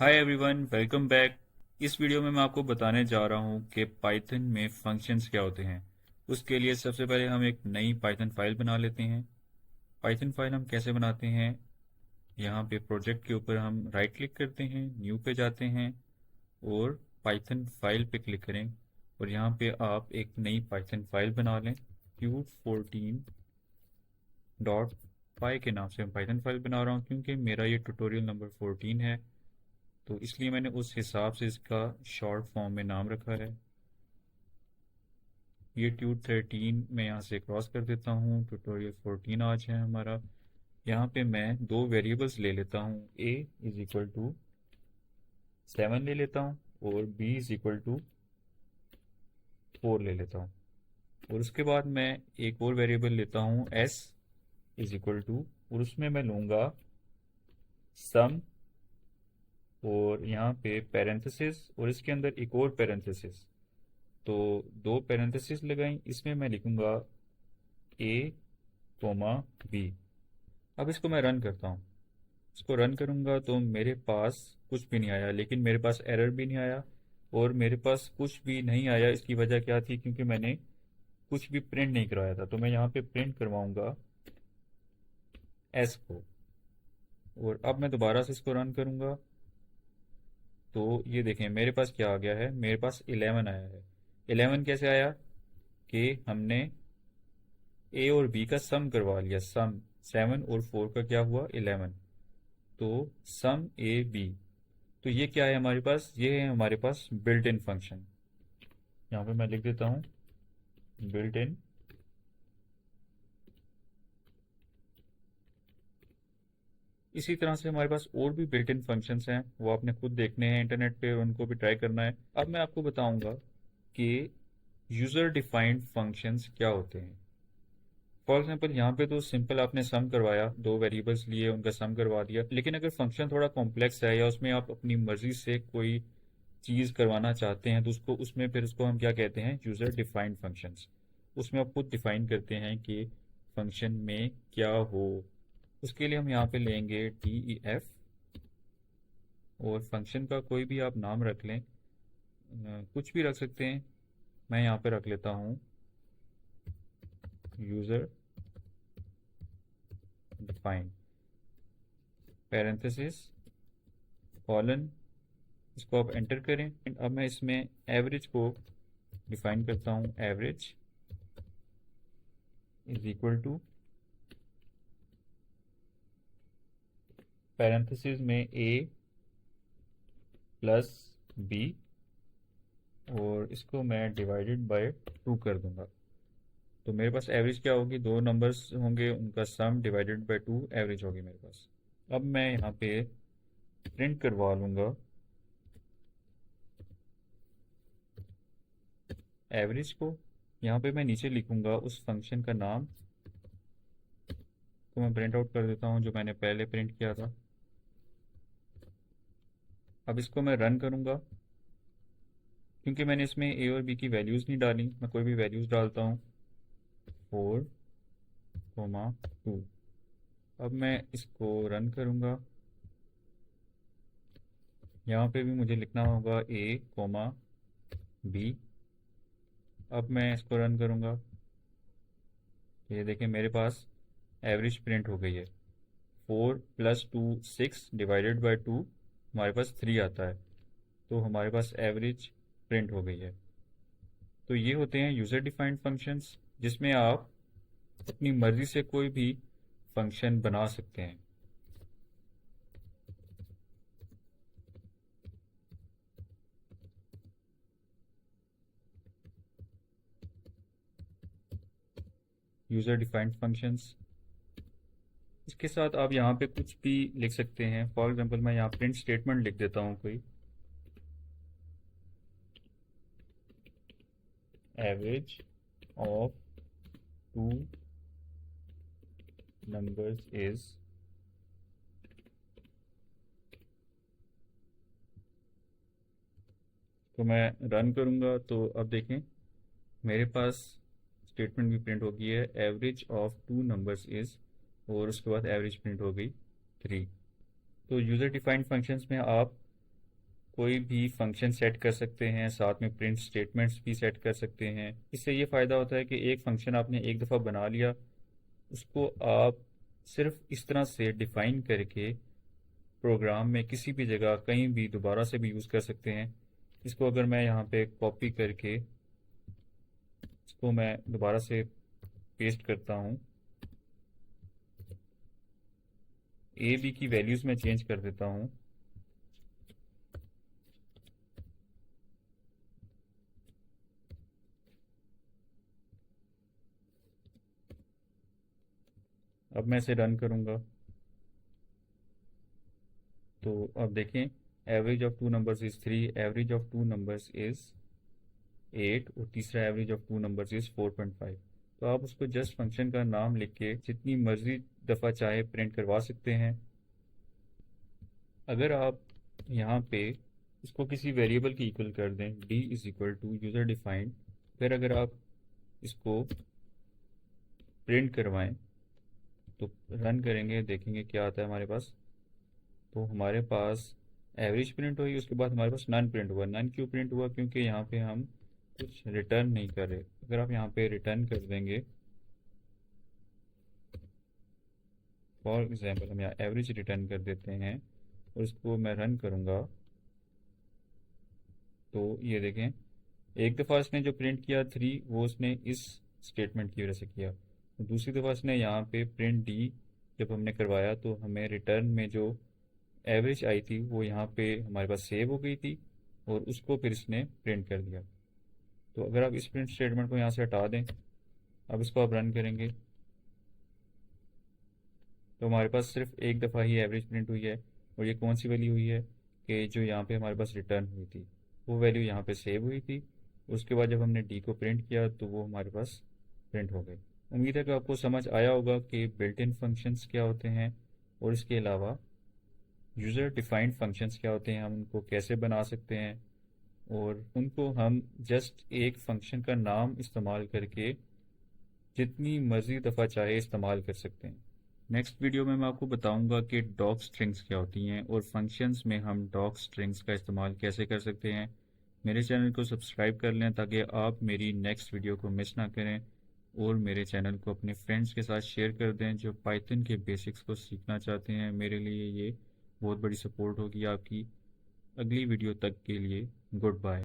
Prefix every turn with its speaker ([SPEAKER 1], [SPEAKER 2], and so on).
[SPEAKER 1] Hi everyone, welcome back. इस video में मैं आपको बताने जा रहा हूँ कि पाइथन में फंक्शंस क्या होते हैं। उसके लिए सबसे पहले हम एक नई पाइथन फाइल बना लेते हैं। पाइथन फाइल हम कैसे बनाते हैं? यहाँ पे प्रोजेक्ट के ऊपर हम राइट क्लिक करते हैं, न्यू पे जाते हैं और पाइथन फाइल पे क्लिक करें और यहाँ पे आप एक नई पाइथन फाइल बना लें। Qt14.py के नाम से मैं पाइथन फाइल बना रहा हूँ क्योंकि मेरा ये ट्यूटोरियल नंबर 14 है, तो इसलिए मैंने उस हिसाब से इसका शॉर्ट फॉर्म में नाम रखा है। ये ट्यूट 13 मैं यहाँ से क्रॉस कर देता हूँ। ट्यूटोरियल 14 आज है हमारा। यहाँ पे मैं दो वेरिएबल्स ले लेता हूँ, a इज इक्वल टू 7 ले लेता हूँ और b इज इक्वल टू 4 ले लेता हूँ। और उसके बाद मैं एक और वेरिएबल लेता हूँ s इज इक्वल टू, और उसमें मैं लूँगा सम और यहाँ पे पैरेंथेसिस और इसके अंदर एक और पैरेंथेसिस। तो दो पैरेंथेसिस लगाई, इसमें मैं लिखूंगा ए कोमा बी। अब इसको मैं रन करता हूँ। इसको रन करूंगा तो मेरे पास कुछ भी नहीं आया, लेकिन मेरे पास एरर भी नहीं आया और मेरे पास कुछ भी नहीं आया। इसकी वजह क्या थी? क्योंकि मैंने कुछ भी प्रिंट नहीं करवाया था। तो मैं यहाँ पे प्रिंट करवाऊंगा एस को, और अब मैं दोबारा से इसको रन करूंगा तो ये देखें मेरे पास क्या आ गया है। मेरे पास 11 आया है। 11 कैसे आया? कि हमने ए और बी का सम करवा लिया। सम 7 और 4 का क्या हुआ? 11। तो सम ए बी। तो ये क्या है हमारे पास? ये है हमारे पास बिल्ट इन फंक्शन। यहाँ पे मैं लिख देता हूँ बिल्ट इन। इसी तरह से हमारे पास और भी बिल्ट इन फंक्शंस हैं, वो आपने खुद देखने हैं इंटरनेट पे और उनको भी ट्राई करना है। अब मैं आपको बताऊंगा कि यूजर डिफाइंड फंक्शंस क्या होते हैं। फॉर एग्जाम्पल यहाँ पे तो सिंपल आपने सम करवाया, दो वेरिएबल्स लिए उनका सम करवा दिया। लेकिन अगर फंक्शन थोड़ा कॉम्प्लेक्स है या उसमें आप अपनी मर्जी से कोई चीज़ करवाना चाहते हैं तो उसको उसमें फिर उसको हम क्या कहते हैं? User defined functions. उसमें आप खुद डिफाइन करते हैं कि फंक्शन में क्या हो। उसके लिए हम यहाँ पे लेंगे DEF और फंक्शन का कोई भी आप नाम रख लें, कुछ भी रख सकते हैं। मैं यहाँ पे रख लेता हूँ यूज़र डिफाइंड पैरेंथेसिस कॉलन। इसको आप एंटर करें। अब मैं इसमें एवरेज को डिफाइन करता हूँ। Average is equal to parenthesis में ए प्लस बी, और इसको मैं डिवाइडेड बाय 2 कर दूंगा। तो मेरे पास एवरेज क्या होगी? दो नंबर्स होंगे, उनका सम डिवाइडेड बाय 2 एवरेज होगी मेरे पास। अब मैं यहाँ पे प्रिंट करवा लूँगा एवरेज को। यहाँ पे मैं नीचे लिखूँगा उस फंक्शन का नाम, तो मैं प्रिंट आउट कर देता हूँ जो मैंने पहले प्रिंट किया था। अब इसको मैं रन करूँगा। क्योंकि मैंने इसमें ए और बी की वैल्यूज़ नहीं डाली, मैं कोई भी वैल्यूज़ डालता हूँ 4, 2। अब मैं इसको रन करूँगा। यहाँ पे भी मुझे लिखना होगा A, B। अब मैं इसको रन करूँगा तो ये देखें मेरे पास एवरेज प्रिंट हो गई है। 4 + 2 6 डिवाइडेड बाय 2 हमारे पास 3 आता है। तो हमारे पास एवरेज प्रिंट हो गई है। तो ये होते हैं यूज़र डिफाइंड फंक्शंस, जिसमें आप अपनी मर्ज़ी से कोई भी फंक्शन बना सकते हैं। User defined functions. इसके साथ आप यहाँ पे कुछ भी लिख सकते हैं। फॉर एग्जांपल मैं यहाँ प्रिंट स्टेटमेंट लिख देता हूँ कोई। Average of two numbers is, तो मैं रन करूँगा तो अब देखें मेरे पास स्टेटमेंट भी प्रिंट हो गई है। Average of two numbers is, और उसके बाद एवरेज प्रिंट हो गई 3। तो यूज़र डिफाइंड फंक्शंस में आप कोई भी फंक्शन सेट कर सकते हैं, साथ में प्रिंट स्टेटमेंट्स भी सेट कर सकते हैं। इससे ये फ़ायदा होता है कि एक फंक्शन आपने एक दफ़ा बना लिया, उसको आप सिर्फ इस तरह से डिफ़ाइन करके प्रोग्राम में किसी भी जगह कहीं भी दोबारा से भी यूज़ कर सकते हैं। इसको अगर मैं यहाँ पे कॉपी करके इसको मैं दोबारा से पेस्ट करता हूँ, ए बी की वैल्यूज़ में चेंज कर देता हूँ, अब मैं इसे रन करूँगा तो अब देखें, average of two numbers is 3, average of two numbers is 8 और तीसरा average of two numbers is 4.5। तो आप उसको जस्ट फंक्शन का नाम लिख के जितनी मर्जी दफ़ा चाहे प्रिंट करवा सकते हैं। अगर आप यहाँ पे इसको किसी वेरिएबल की इक्वल कर दें, d is equal to user defined, फिर अगर आप इसको प्रिंट करवाएं तो रन करेंगे, देखेंगे क्या आता है हमारे पास। तो हमारे पास एवरेज प्रिंट हुई, उसके बाद हमारे पास नन प्रिंट हुआ। नन क्यों प्रिंट हुआ? क्योंकि यहाँ पे हम कुछ रिटर्न नहीं कर रहे। अगर आप यहाँ पे रिटर्न कर देंगे, फॉर एग्जांपल हम यहाँ एवरेज रिटर्न कर देते हैं और इसको मैं रन करूँगा तो ये देखें, एक दफ़ा इसने जो प्रिंट किया 3, वो उसने इस स्टेटमेंट की वजह से किया। दूसरी दफ़ा इसने यहाँ पे प्रिंट डी जब हमने करवाया तो हमें रिटर्न में जो एवरेज आई थी वो यहाँ पे हमारे पास सेव हो गई थी और उसको फिर इसने प्रिंट कर दिया। तो अगर आप इस प्रिंट स्टेटमेंट को यहाँ से हटा दें, अब इसको आप रन करेंगे तो हमारे पास सिर्फ एक दफ़ा ही एवरेज प्रिंट हुई है। और ये कौन सी वैल्यू हुई है कि जो यहाँ पे हमारे पास रिटर्न हुई थी वो वैल्यू यहाँ पे सेव हुई थी। उसके बाद जब हमने डी को प्रिंट किया तो वो हमारे पास प्रिंट हो गई। उम्मीद है कि आपको समझ आया होगा कि बिल्ट इन फंक्शंस क्या होते हैं और इसके अलावा यूज़र डिफाइंड फंक्शंस क्या होते हैं, हम उनको कैसे बना सकते हैं और उनको हम जस्ट एक फंक्शन का नाम इस्तेमाल करके जितनी मर्ज़ी दफ़ा चाहे इस्तेमाल कर सकते हैं। नेक्स्ट वीडियो में मैं आपको बताऊंगा कि डॉक स्ट्रिंग्स क्या होती हैं और फंक्शंस में हम डॉक स्ट्रिंग्स का इस्तेमाल कैसे कर सकते हैं। मेरे चैनल को सब्सक्राइब कर लें ताकि आप मेरी नेक्स्ट वीडियो को मिस ना करें और मेरे चैनल को अपने फ्रेंड्स के साथ शेयर कर दें जो पाइथन के बेसिक्स को सीखना चाहते हैं। मेरे लिए ये बहुत बड़ी सपोर्ट होगी आपकी। अगली वीडियो तक के लिए गुड बाय।